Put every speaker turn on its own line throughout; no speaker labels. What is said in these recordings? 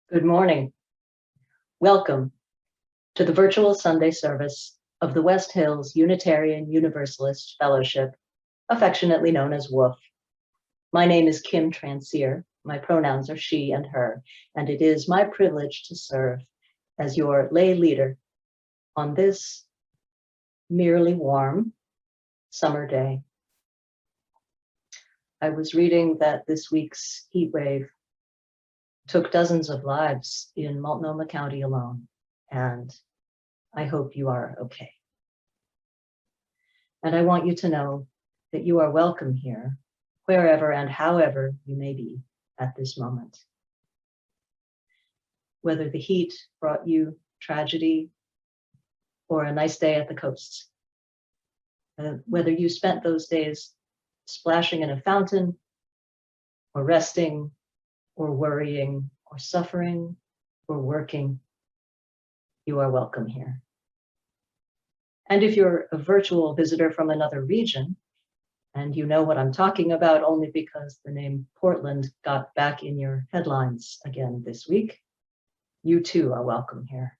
Good morning. Welcome to the virtual Sunday service of the West Hills Unitarian Universalist Fellowship, affectionately known as WOOF. My name is Kim Transier. My pronouns are she and her, and it is my privilege to serve as your lay leader on this merely warm summer day. I was reading that this week's heat wave took dozens of lives in Multnomah County alone, and I hope you are okay. And I want you to know that you are welcome here, wherever and however you may be at this moment. Whether the heat brought you tragedy or a nice day at the coast, whether you spent those days splashing in a fountain or resting or worrying or suffering or working, you are welcome here. And if you're a virtual visitor from another region, and you know what I'm talking about only because the name Portland got back in your headlines again this week, you too are welcome here.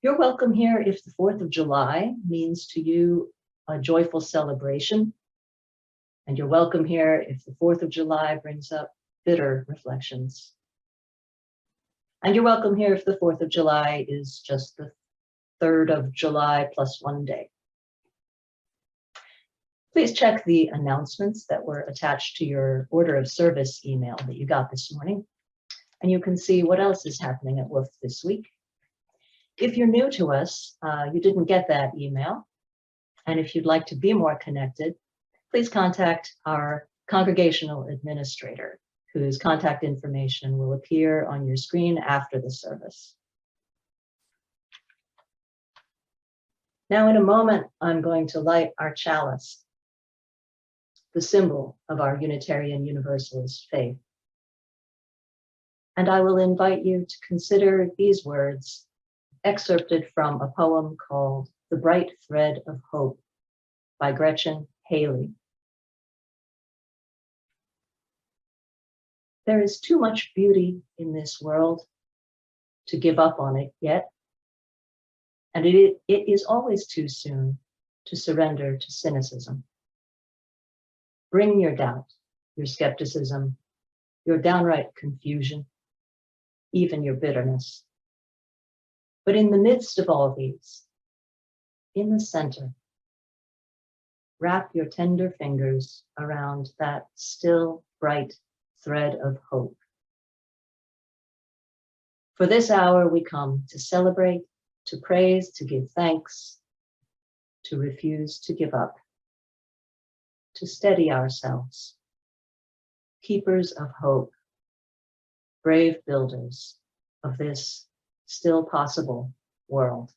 You're welcome here if the 4th of July means to you a joyful celebration, and you're welcome here if the 4th of July brings up bitter reflections. And you're welcome here if the 4th of July is just the 3rd of July plus one day. Please check the announcements that were attached to your order of service email that you got this morning, and you can see what else is happening at WOOF this week. If you're new to us, you didn't get that email, and if you'd like to be more connected, please contact our congregational administrator, whose contact information will appear on your screen after the service. Now, in a moment, I'm going to light our chalice, the symbol of our Unitarian Universalist faith. And I will invite you to consider these words excerpted from a poem called The Bright Thread of Hope by Gretchen Haley. There is too much beauty in this world to give up on it yet, and it is always too soon to surrender to cynicism. Bring your doubt, your skepticism, your downright confusion, even your bitterness. But in the midst of all these, in the center, wrap your tender fingers around that still bright thread of hope. For this hour we come to celebrate, to praise, to give thanks, to refuse to give up, to steady ourselves, keepers of hope, brave builders of this still possible world.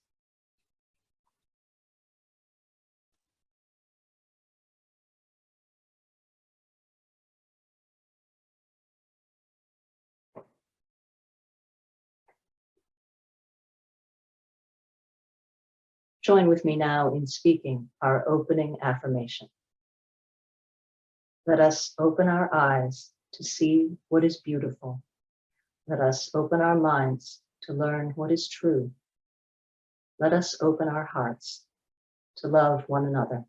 Join with me now in speaking our opening affirmation. Let us open our eyes to see what is beautiful. Let us open our minds to learn what is true. Let us open our hearts to love one another.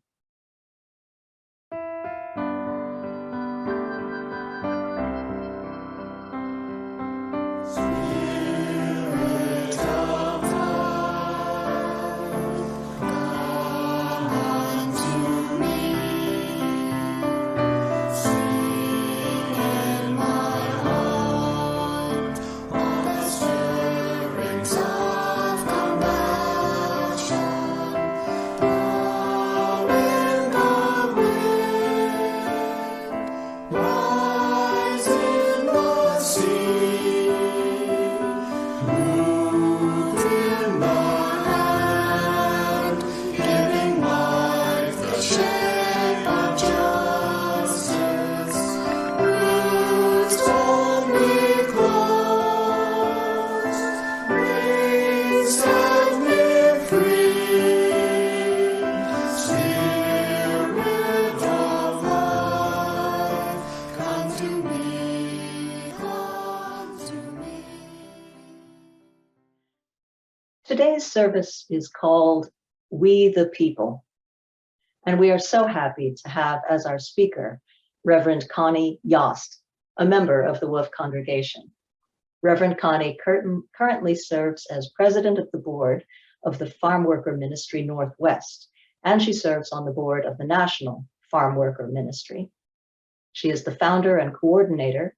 Always
Today's service is called We the People, and we are so happy to have as our speaker Reverend Connie Yost, a member of the Wolf congregation. Reverend Connie currently serves as president of the board of the Farm Worker Ministry Northwest, and she serves on the board of the National Farm Worker Ministry. She is the founder and coordinator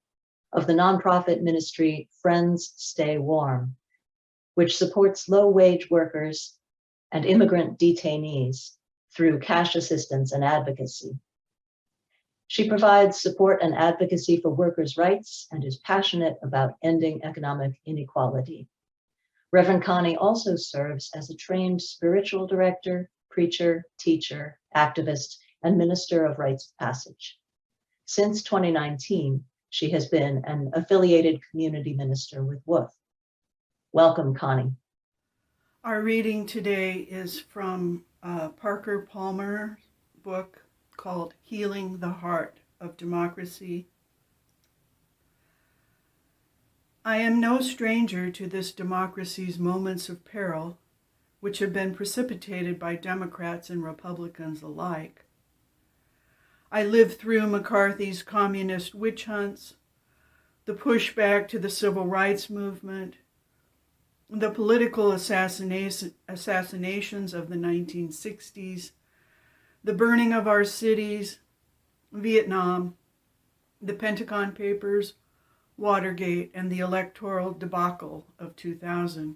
of the nonprofit ministry Friends Stay Warm, which supports low-wage workers and immigrant detainees through cash assistance and advocacy. She provides support and advocacy for workers' rights and is passionate about ending economic inequality. Reverend Connie also serves as a trained spiritual director, preacher, teacher, activist, and minister of rites of passage. Since 2019, she has been an affiliated community minister with Wolf. Welcome, Connie.
Our reading today is from Parker Palmer's book called Healing the Heart of Democracy. I am no stranger to this democracy's moments of peril, which have been precipitated by Democrats and Republicans alike. I lived through McCarthy's communist witch hunts, the pushback to the civil rights movement, the political assassinations of the 1960s, the burning of our cities, Vietnam, the Pentagon Papers, Watergate, and the electoral debacle of 2000.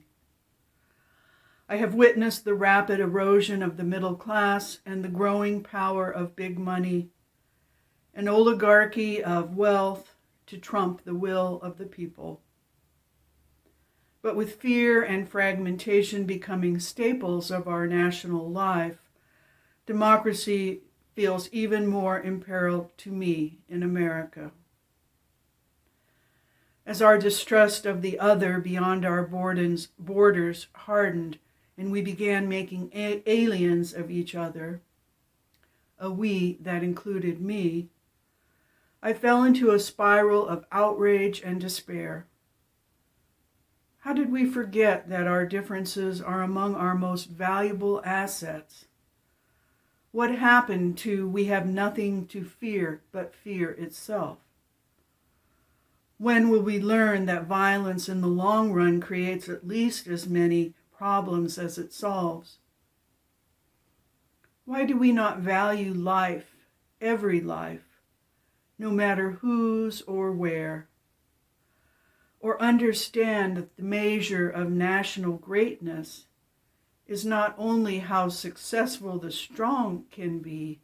I have witnessed the rapid erosion of the middle class and the growing power of big money, an oligarchy of wealth to trump the will of the people. But with fear and fragmentation becoming staples of our national life, democracy feels even more imperiled to me in America. As our distrust of the other beyond our borders hardened and we began making aliens of each other, a we that included me, I fell into a spiral of outrage and despair. How did we forget that our differences are among our most valuable assets? What happened to we have nothing to fear but fear itself? When will we learn that violence in the long run creates at least as many problems as it solves? Why do we not value life, every life, no matter whose or where? Or understand that the measure of national greatness is not only how successful the strong can be,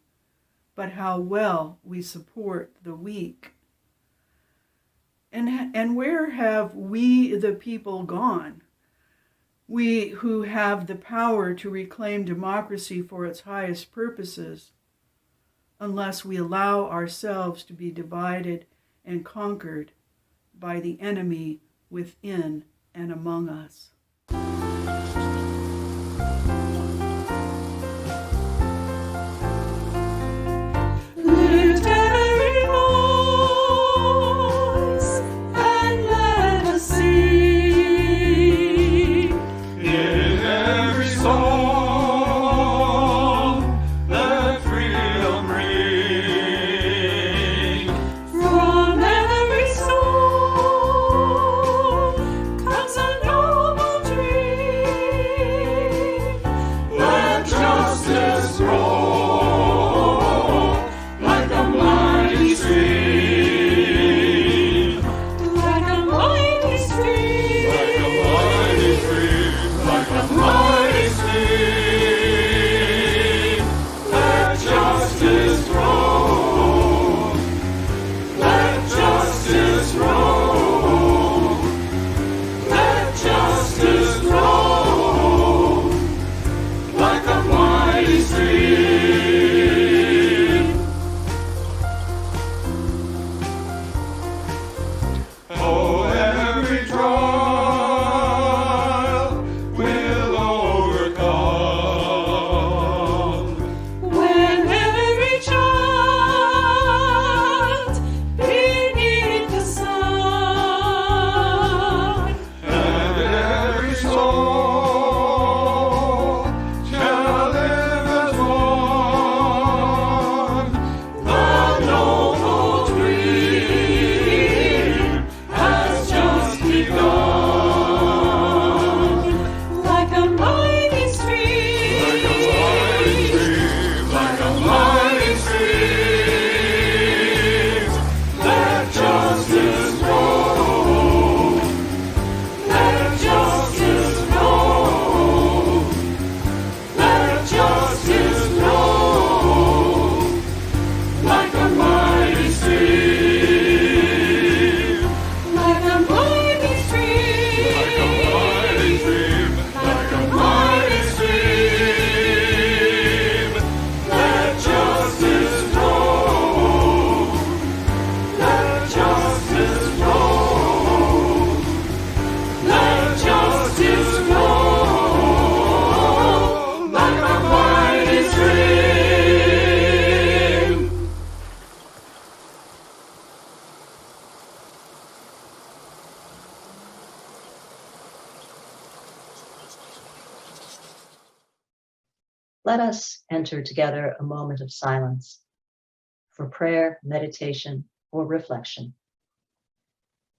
but how well we support the weak. And where have we the people gone? We who have the power to reclaim democracy for its highest purposes, unless we allow ourselves to be divided and conquered by the enemy within and among us.
Lift every voice and let us sing. In every song, let freedom ring. From every soul comes a noble
let us enter together a moment of silence for prayer, meditation, or reflection.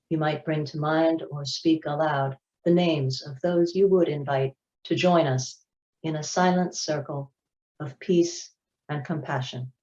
You might bring to mind or speak aloud the names of those you would invite to join us in a silent circle of peace and compassion.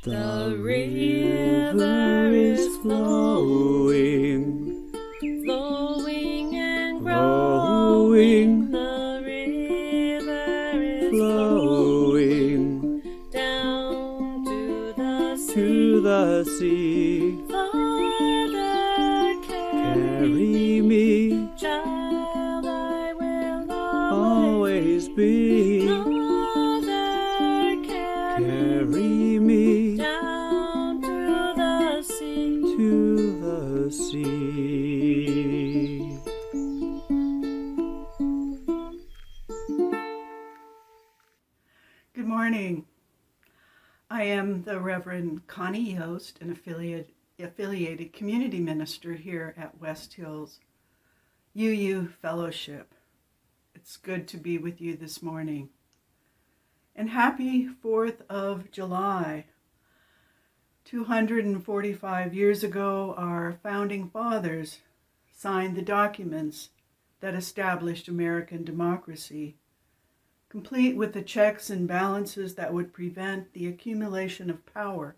The river is flowing, flowing and growing. The river is flowing down to the sea. Father, carry me, child, I will always be. Mother, carry me down to the sea. To the sea.
Good morning. I am the Reverend Connie Yost, an affiliated community minister here at West Hills UU Fellowship. It's good to be with you this morning. And happy 4th of July. 245 years ago, our founding fathers signed the documents that established American democracy, complete with the checks and balances that would prevent the accumulation of power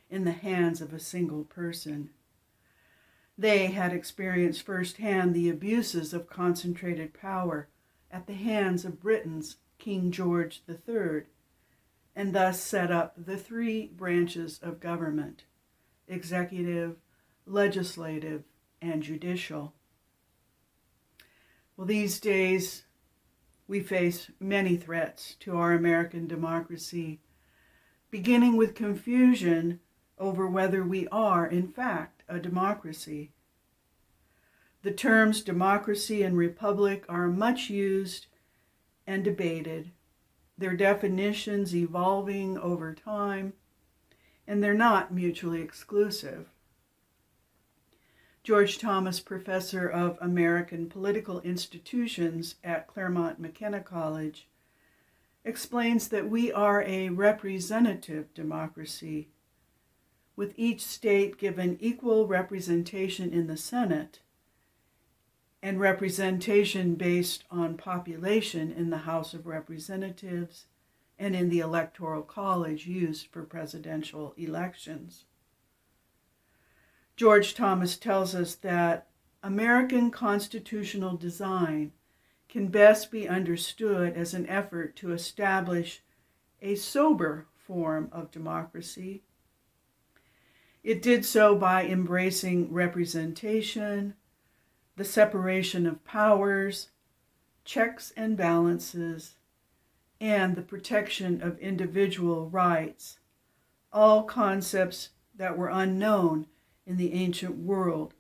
in the hands of a single person. They had experienced firsthand the abuses of concentrated power at the hands of Britain's King George III, and thus set up the three branches of government: executive, legislative, and judicial. Well, these days, we face many threats to our American democracy, beginning with confusion over whether we are, in fact, a democracy. The terms democracy and republic are much used and debated, their definitions evolving over time, and they're not mutually exclusive. George Thomas, professor of American political institutions at Claremont McKenna College, explains that we are a representative democracy, with each state given equal representation in the Senate and representation based on population in the House of Representatives and in the Electoral College used for presidential elections. George Thomas tells us that American constitutional design can best be understood as an effort to establish a sober form of democracy. It did so by embracing representation, the separation of powers, checks and balances, and the protection of individual rights, all concepts that were unknown in the ancient world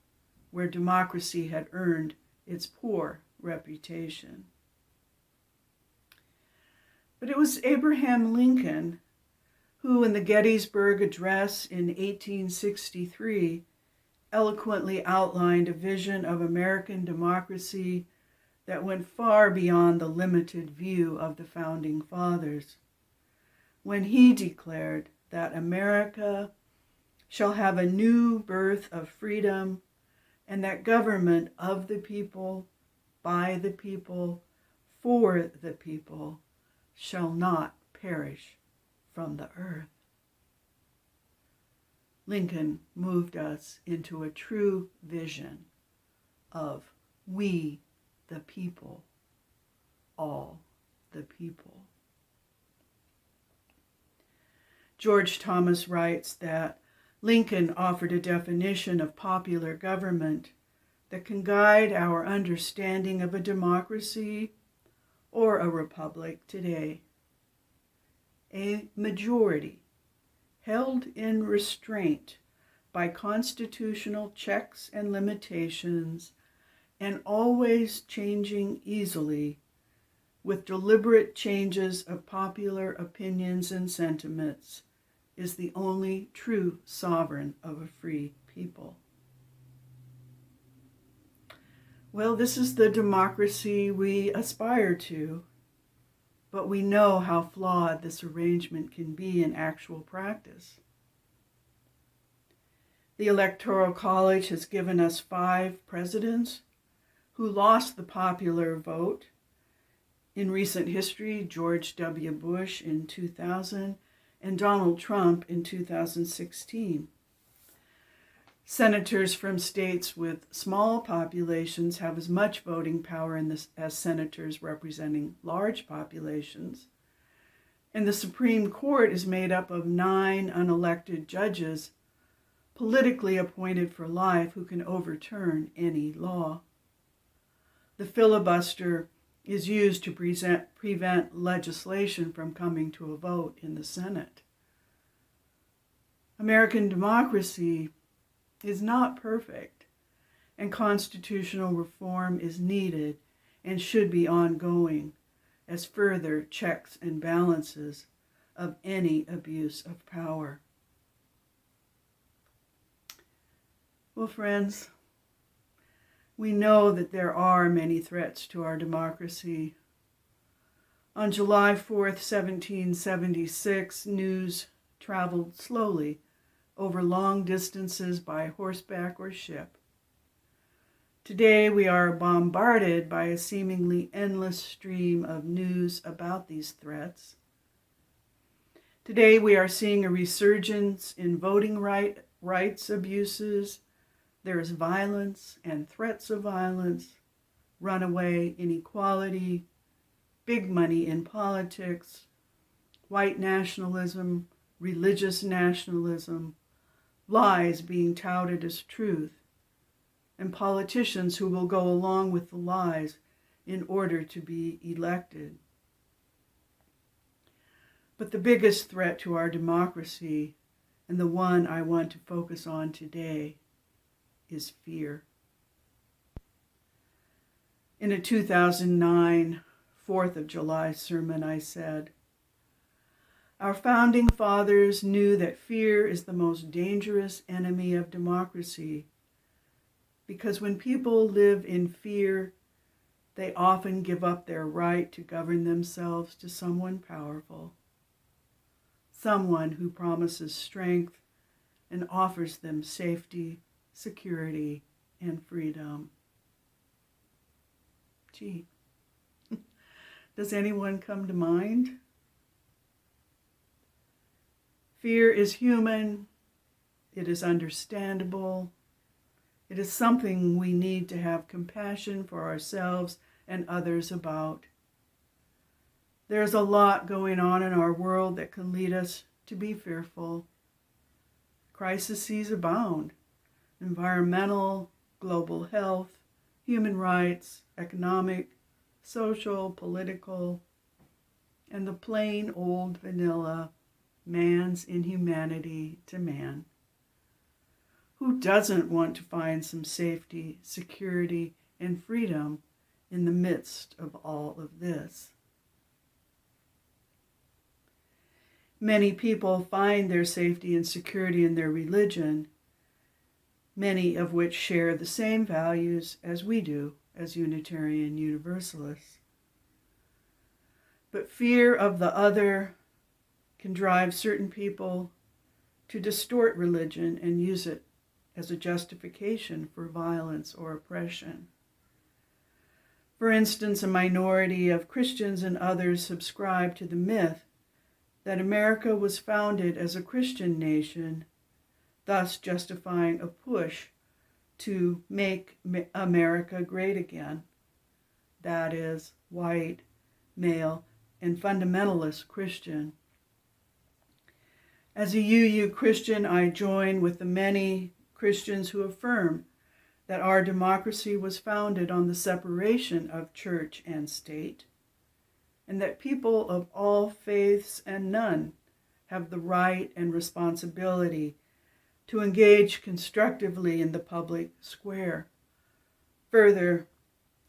where democracy had earned its poor reputation. But it was Abraham Lincoln who, in the Gettysburg Address in 1863, eloquently outlined a vision of American democracy that went far beyond the limited view of the Founding Fathers, when he declared that America shall have a new birth of freedom, and that government of the people, by the people, for the people, shall not perish from the earth. Lincoln moved us into a true vision of we the people, all the people. George Thomas writes that Lincoln offered a definition of popular government that can guide our understanding of a democracy or a republic today. A majority held in restraint by constitutional checks and limitations, and always changing easily with deliberate changes of popular opinions and sentiments, is the only true sovereign of a free people. Well, this is the democracy we aspire to, but we know how flawed this arrangement can be in actual practice. The Electoral College has given us 5 presidents who lost the popular vote. In recent history, George W. Bush in 2000 and Donald Trump in 2016. Senators from states with small populations have as much voting power as senators representing large populations. And the Supreme Court is made up of 9 unelected judges, politically appointed for life, who can overturn any law. The filibuster is used to prevent legislation from coming to a vote in the Senate. American democracy is not perfect, and constitutional reform is needed and should be ongoing as further checks and balances of any abuse of power. Well, friends, we know that there are many threats to our democracy. On July 4th, 1776, news traveled slowly over long distances by horseback or ship. Today, we are bombarded by a seemingly endless stream of news about these threats. Today, we are seeing a resurgence in voting rights abuses. There is violence and threats of violence, runaway inequality, big money in politics, white nationalism, religious nationalism, lies being touted as truth, and politicians who will go along with the lies in order to be elected. But the biggest threat to our democracy, and the one I want to focus on today, is fear. In a 2009 4th of July sermon, I said, "Our founding fathers knew that fear is the most dangerous enemy of democracy, because when people live in fear, they often give up their right to govern themselves to someone powerful, someone who promises strength and offers them safety, security, and freedom." Gee, does anyone come to mind? Fear is human. It is understandable. It is something we need to have compassion for ourselves and others about. There's a lot going on in our world that can lead us to be fearful. Crises abound: environmental, global health, human rights, economic, social, political, and the plain old vanilla man's inhumanity to man. Who doesn't want to find some safety, security, and freedom in the midst of all of this? Many people find their safety and security in their religion, many of which share the same values as we do. as Unitarian Universalists. But fear of the other can drive certain people to distort religion and use it as a justification for violence or oppression. For instance, a minority of Christians and others subscribe to the myth that America was founded as a Christian nation, thus justifying a push to make America great again. That is, white, male, and fundamentalist Christian. As a UU Christian, I join with the many Christians who affirm that our democracy was founded on the separation of church and state, and that people of all faiths and none have the right and responsibility to engage constructively in the public square. Further,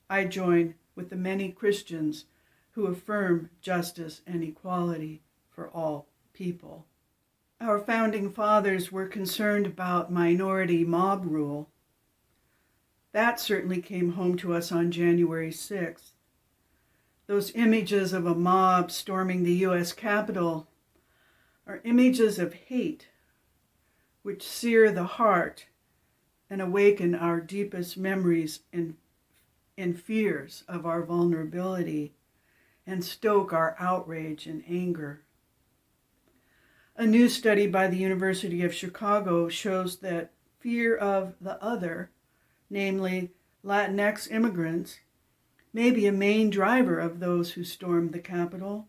I join with the many Christians who affirm justice and equality for all people. Our founding fathers were concerned about minority mob rule. That certainly came home to us on January 6th. Those images of a mob storming the U.S. Capitol are images of hate, which sear the heart and awaken our deepest memories and fears of our vulnerability and stoke our outrage and anger. A new study by the University of Chicago shows that fear of the other, namely Latinx immigrants, may be a main driver of those who stormed the Capitol.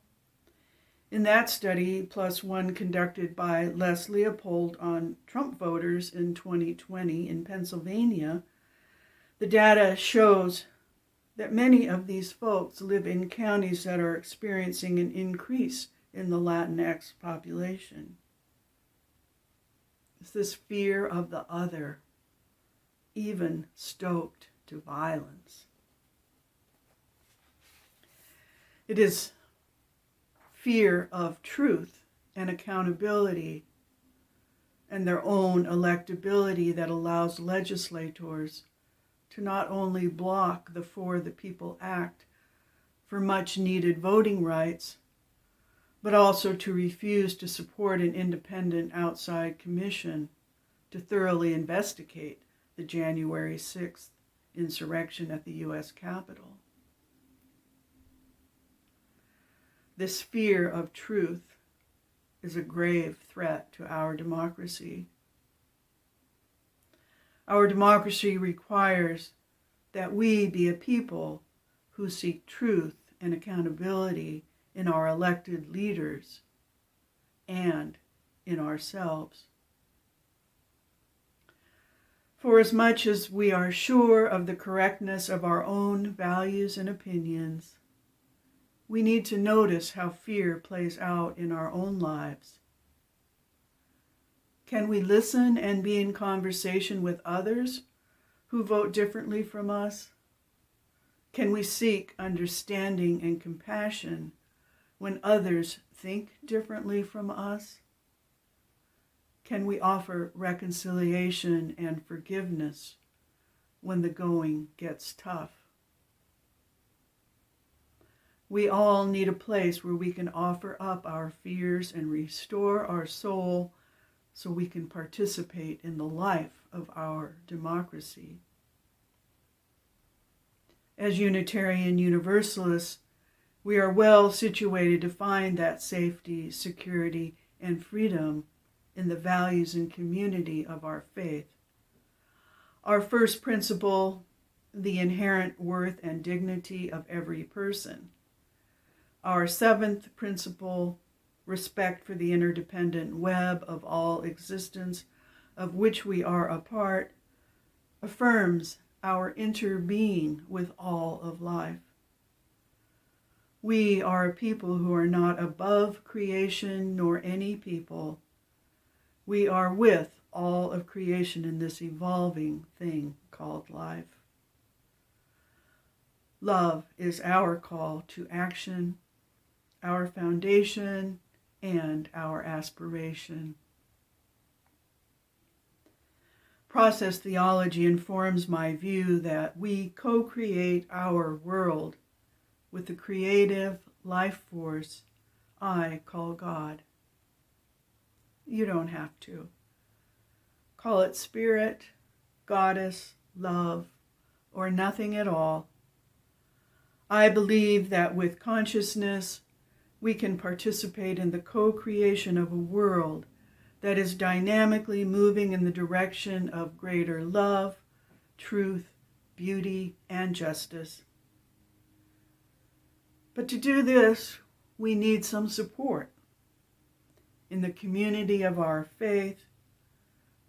In that study, plus one conducted by Les Leopold on Trump voters in 2020 in Pennsylvania, the data shows that many of these folks live in counties that are experiencing an increase in the Latinx population. It's this fear of the other, even stoked to violence. It is fear of truth and accountability and their own electability that allows legislators to not only block the For the People Act for much needed voting rights, but also to refuse to support an independent outside commission to thoroughly investigate the January 6th insurrection at the U.S. Capitol. This fear of truth is a grave threat to our democracy. Our democracy requires that we be a people who seek truth and accountability in our elected leaders and in ourselves. For as much as we are sure of the correctness of our own values and opinions, we need to notice how fear plays out in our own lives. Can we listen and be in conversation with others who vote differently from us? Can we seek understanding and compassion when others think differently from us? Can we offer reconciliation and forgiveness when the going gets tough? We all need a place where we can offer up our fears and restore our soul so we can participate in the life of our democracy. As Unitarian Universalists, we are well situated to find that safety, security, and freedom in the values and community of our faith. Our first principle, the inherent worth and dignity of every person. Our seventh principle, respect for the interdependent web of all existence of which we are a part, affirms our interbeing with all of life. We are a people who are not above creation nor any people. We are with all of creation in this evolving thing called life. Love is our call to action, our foundation, and our aspiration. Process theology informs my view that we co-create our world with the creative life force I call God. You don't have to. Call it spirit, goddess, love, or nothing at all. I believe that with consciousness, we can participate in the co-creation of a world that is dynamically moving in the direction of greater love, truth, beauty, and justice. But to do this, we need some support in the community of our faith,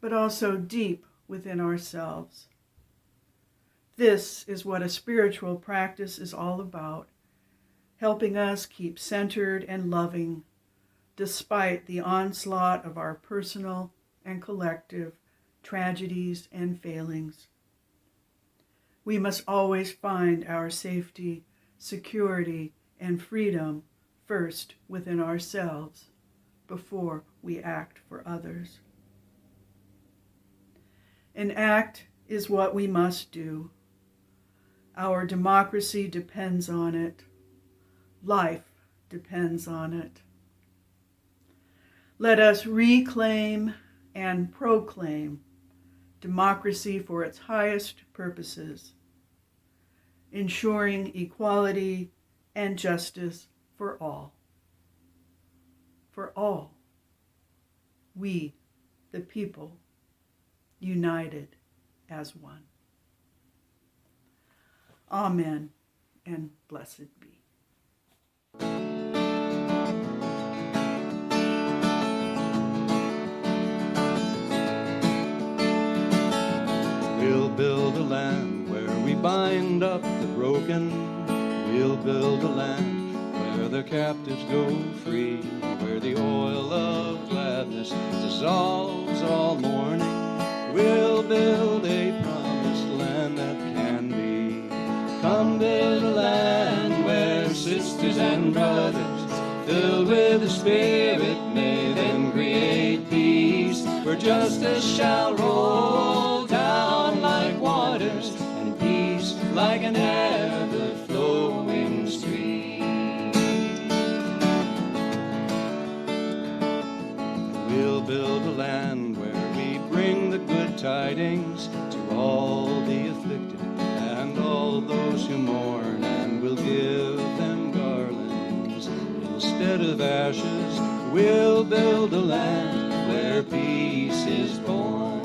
but also deep within ourselves. This is what a spiritual practice is all about, helping us keep centered and loving despite the onslaught of our personal and collective tragedies and failings. We must always find our safety, security, and freedom first within ourselves before we act for others. An act is what we must do. Our democracy depends on it. Life depends on it. Let us reclaim and proclaim democracy for its highest purposes, ensuring equality and justice for all. For all. We, the people, united as one. Amen, and blessed be.
We'll build a land where we bind up the broken. We'll build a land where the captives go free, where the oil of gladness dissolves all mourning. We'll build a promised land that can be. Come build a land where sisters and brothers, filled with the Spirit, may then create peace, where justice shall roll down like waters, and peace like an ever-flowing stream. We'll build a land where we bring the good tidings to all the afflicted and all those who mourn, and we'll give them garlands instead of ashes. We'll build a land where peace is born.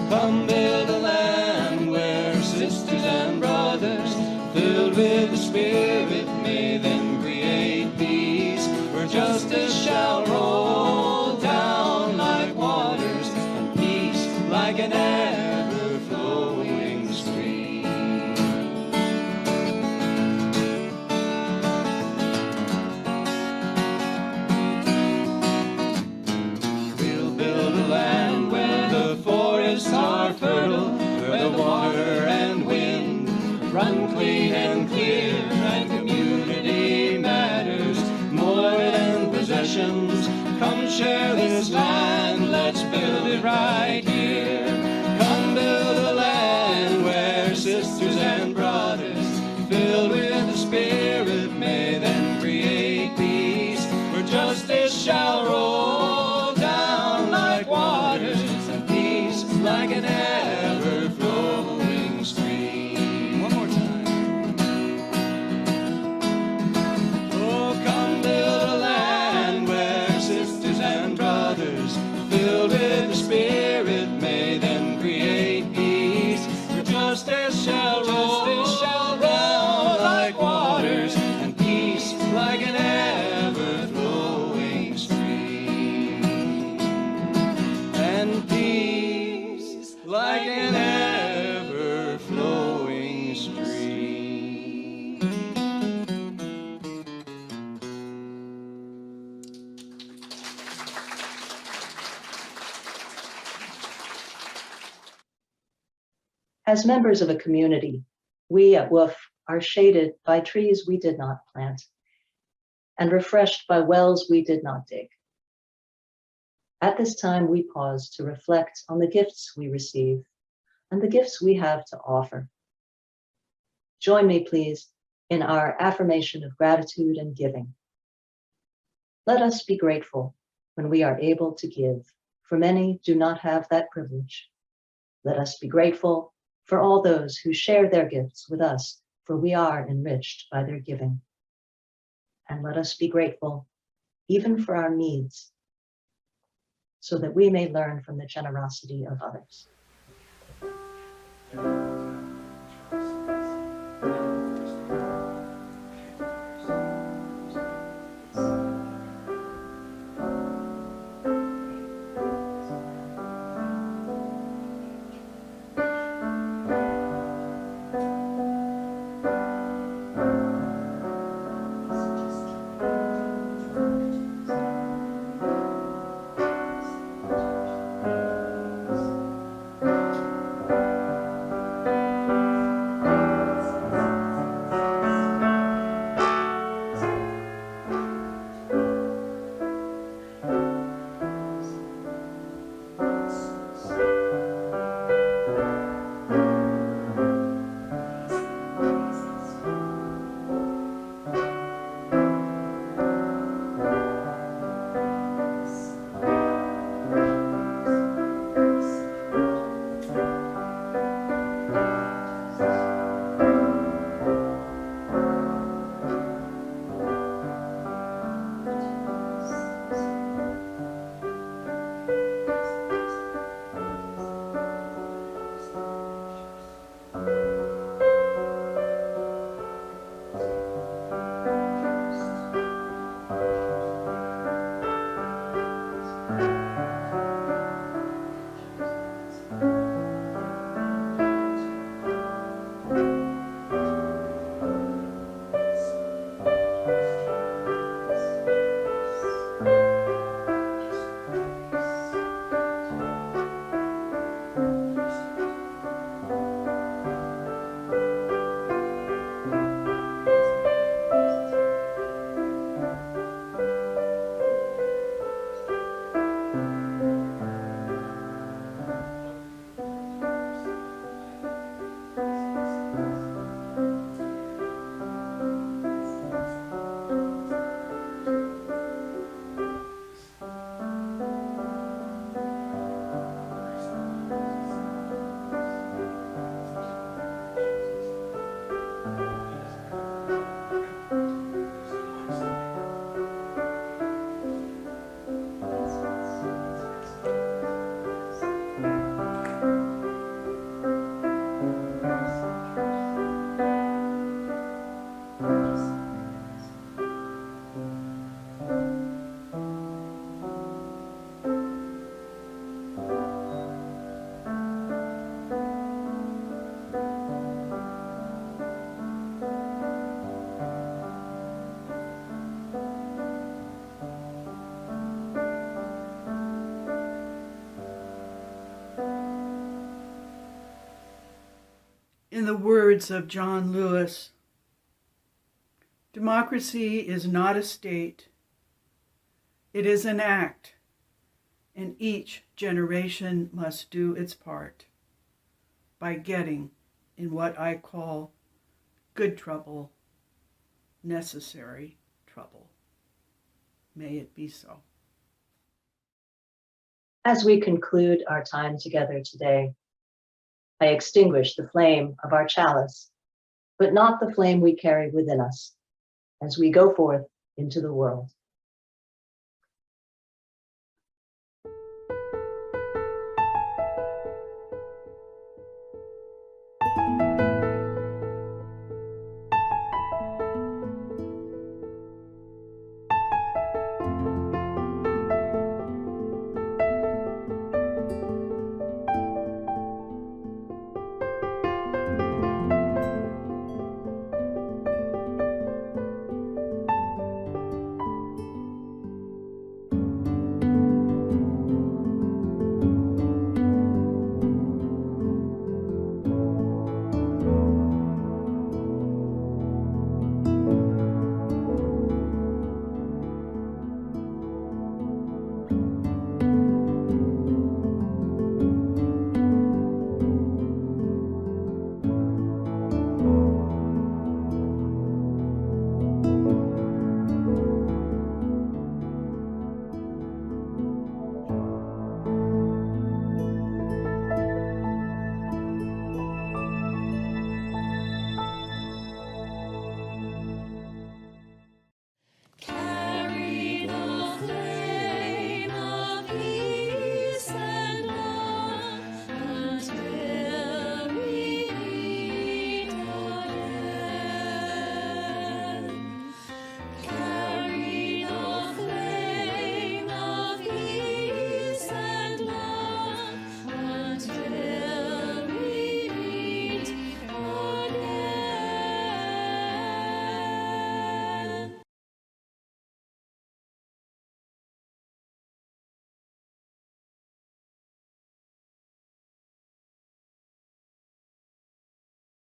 Come build a land where sisters and brothers, filled with the Spirit, may then create peace, where justice shall roll down like waters, and peace like an ever-flowing stream. We'll build a land where the forests are fertile, where the water and wind run clean and clear, and community matters more than possessions. Come share this land, let's build it right here. Come build a land where sisters and brothers, filled with the Spirit, may then create peace, where justice shall roll down like waters, and peace like an ever-flowing stream. One more time. Oh, come build a land where sisters and brothers, filled with the Spirit, may then create peace, where justice shall roll down like waters, and peace like an ever-flowing stream. And peace like an ever-flowing stream.
As members of a community, we at WOOF are shaded by trees we did not plant and refreshed by wells we did not dig. At this time, we pause to reflect on the gifts we receive and the gifts we have to offer. Join me, please, in our affirmation of gratitude and giving. Let us be grateful when we are able to give, for many do not have that privilege. Let us be grateful for all those who share their gifts with us, for we are enriched by their giving. And let us be grateful even for our needs, so that we may learn from the generosity of others.
In the words of John Lewis, democracy is not a state. It is an act, and each generation must do its part by getting in what I call good trouble, necessary trouble. May it be so.
As we conclude our time together today, I extinguish the flame of our chalice, but not the flame we carry within us as we go forth into the world.